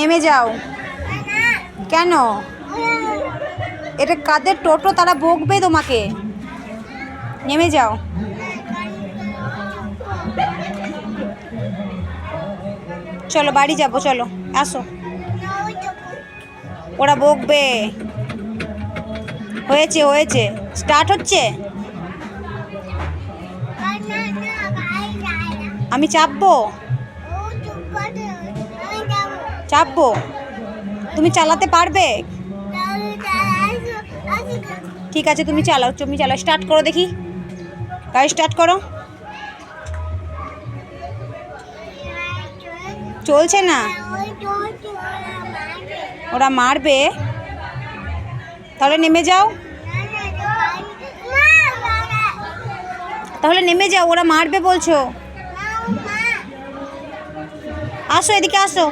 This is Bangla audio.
নেমে যাও। কেন? এটা কাদের টোটো, তারা বকবে তোমাকে। নেমে যাও। চলো বাড়ি যাবো, চলো আসো। ওরা বকবে। হয়েছে হয়েছে, স্টার্ট হচ্ছে। আমি চাপবো? চাপবো? তুমি চালাতে পারবে? ঠিক আছে, তুমি চালাও, স্টার্ট করো দেখি। গাড়ি স্টার্ট করো। চলছে না? ওরা মারবে? তাহলে নেমে যাও। তাহলে নেমে যাও, ওরা মারবে বলছো। আসো, এদিকে আসো।